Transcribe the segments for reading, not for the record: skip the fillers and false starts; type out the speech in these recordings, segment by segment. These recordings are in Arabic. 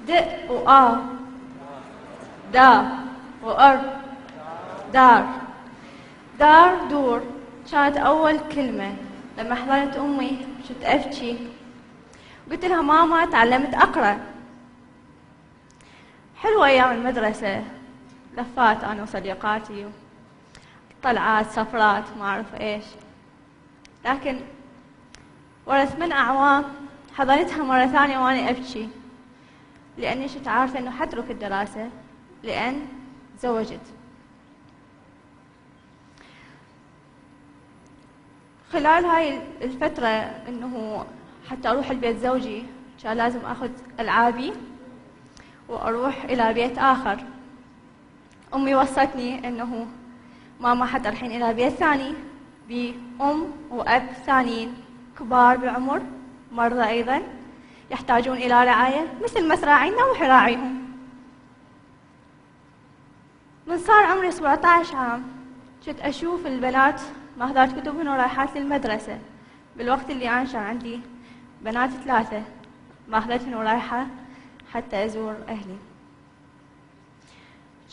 د وآ، دا وأر، دار. دار دور كانت أول كلمة. لما حضنت أمي كنت أبكي، قلت لها ماما تعلمت أقرأ. حلوة أيام المدرسة، لفات أنا وصديقاتي، طلعات سفرات ما أعرف إيش. لكن ورا 8 أعوام حضنتها مرة ثانية وأنا أبكي، لأني كنت عارفة إنه حترك الدراسة لأن تزوجت. خلال هاي الفترة إنه حتى أروح البيت زوجي كان لازم أخذ ألعابي وأروح إلى بيت آخر. أمي وصتني إنه ماما حتى الحين إلى بيت ثاني بأم وأب ثانيين كبار بالعمر، مرضى أيضا يحتاجون إلى رعاية مثل ما تراعينا وحراعيهم. من صار عمري 17 عام كنت أشوف البنات ماخذات كتبهن ورايحات للمدرسة، بالوقت اللي أنا كان عندي بنات 3 ماخذتهن ورايحة حتى أزور أهلي.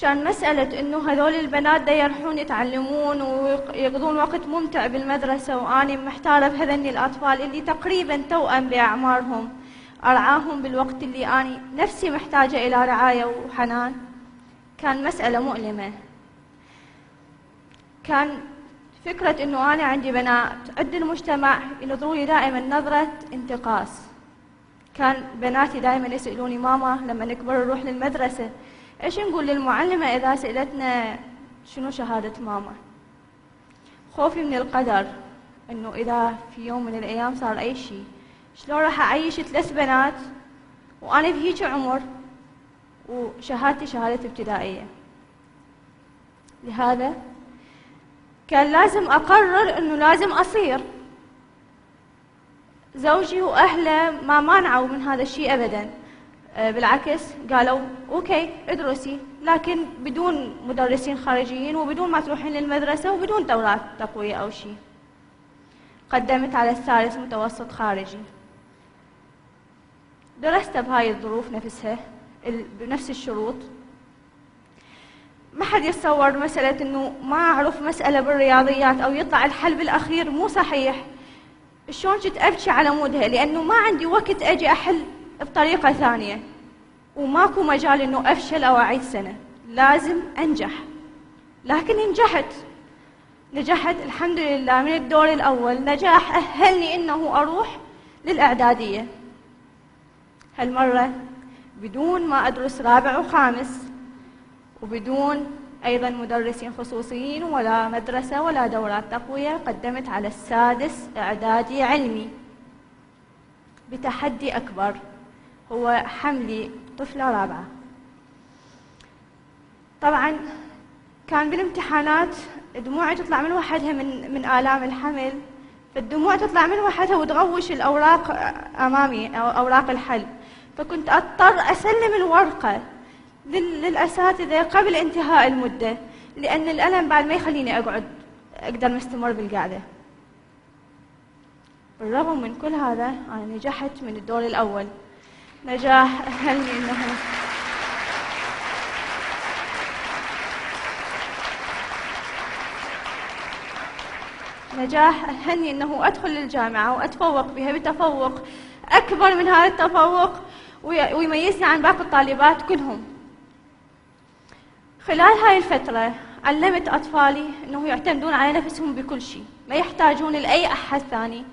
كان مسألة إنه هذول البنات دا يروحون يتعلمون ويقضون وقت ممتع بالمدرسة، وأنا محتارة بهذني الأطفال اللي تقريباً توأم بأعمارهم، أرعاهم بالوقت اللي أنا نفسي محتاجة إلى رعاية وحنان. كان مسألة مؤلمة. كان فكرة إنه أنا عندي بنات عند المجتمع ينظروا لي دائماً نظرة انتقاص. كان بناتي دائماً يسألوني ماما لما نكبر نروح للمدرسة إيش نقول للمعلمة إذا سألتنا شنو شهادة ماما. خوفي من القدر إنه إذا في يوم من الأيام صار أي شيء شلون راح أعيش 3 بنات وأنا بهيك عمر وشهادتي شهادة ابتدائية. لهذا كان لازم أقرر إنه لازم أصير. زوجي وأهله ما مانعوا من هذا الشيء أبداً، بالعكس قالوا أوكي ادرسي، لكن بدون مدرسين خارجيين وبدون ما تروحين للمدرسة وبدون دورات تقوية أو شيء. قدمت على الثالث متوسط خارجي، درست بهاي الظروف نفسها بنفس الشروط. ما حد يتصور مسألة إنه ما أعرف مسألة بالرياضيات أو يطلع الحل بالأخير مو صحيح. شلون كنت أبكي على مودها، لأنه ما عندي وقت أجي أحل بطريقة ثانية، وماكو مجال إنه أفشل أو أعيد سنة، لازم أنجح. لكن نجحت الحمد لله من الدور الأول، نجاح أهلني إنه أروح للإعدادية. هالمرة بدون ما أدرس رابع وخامس، وبدون أيضا مدرسين خصوصيين ولا مدرسة ولا دورات تقوية. قدمت على السادس إعدادي علمي بتحدي أكبر، هو حملي طفلة رابعة. طبعاً كان بالامتحانات دموعي تطلع من وحدها من آلام الحمل، فالدموع تطلع من وحدها وتغوش الأوراق أمامي أو أوراق الحل، فكنت أضطر أسلم الورقة للأساتذة قبل انتهاء المدة، لأن الألم بعد ما يخليني أقدر مستمر بالقعدة. بالرغم من كل هذا أنا نجحت من الدور الأول، نجاح أهلني إنه أدخل الجامعة وأتفوق بها بتفوق أكبر من هذا التفوق ويميزني عن باقي الطالبات كلهم. خلال هاي الفترة علمت أطفالي إنه يعتمدون على نفسهم بكل شيء، ما يحتاجون لأي أحد ثاني،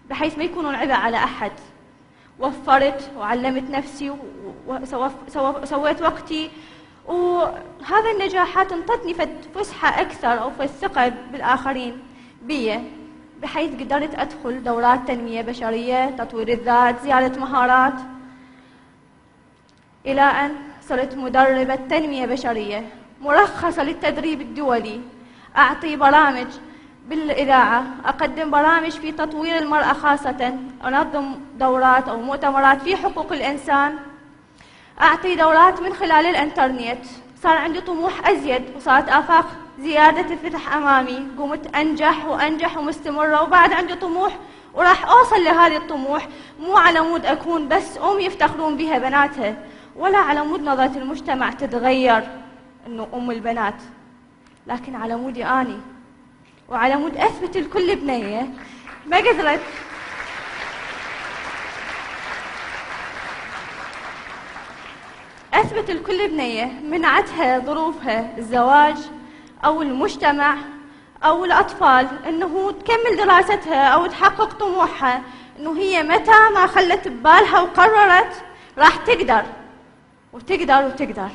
بحيث ما يكونون عبء على أحد. وفرت وعلمت نفسي وسويت وقتي، وهذا النجاحات انطتني فسحة أكثر أو الثقة بالآخرين بي، بحيث قدرت أدخل دورات تنمية بشرية، تطوير الذات، زيادة مهارات، إلى أن صرت مدربة تنمية بشرية مرخصة للتدريب الدولي. أعطي برامج بالإذاعة، أقدم برامج في تطوير المرأة خاصة، أنظم دورات أو مؤتمرات في حقوق الإنسان، أعطي دورات من خلال الإنترنت. صار عندي طموح أزيد وصارت آفاق زيادة تفتح أمامي، قمت أنجح ومستمرة، وبعد عندي طموح وراح أوصل لهذه الطموح، مو على مود أكون بس يفتخرون بها بناتها ولا على مود نظرة المجتمع تتغير إنه أم البنات، لكن على مودي أني وعلى مود أثبت لكل بنية ما قدرت أثبت لكل بنية منعتها ظروفها الزواج أو المجتمع أو الأطفال إنه تكمل دراستها أو تحقق طموحها، إنه هي متى ما خلت ببالها وقررت راح تقدر وتقدر وتقدر.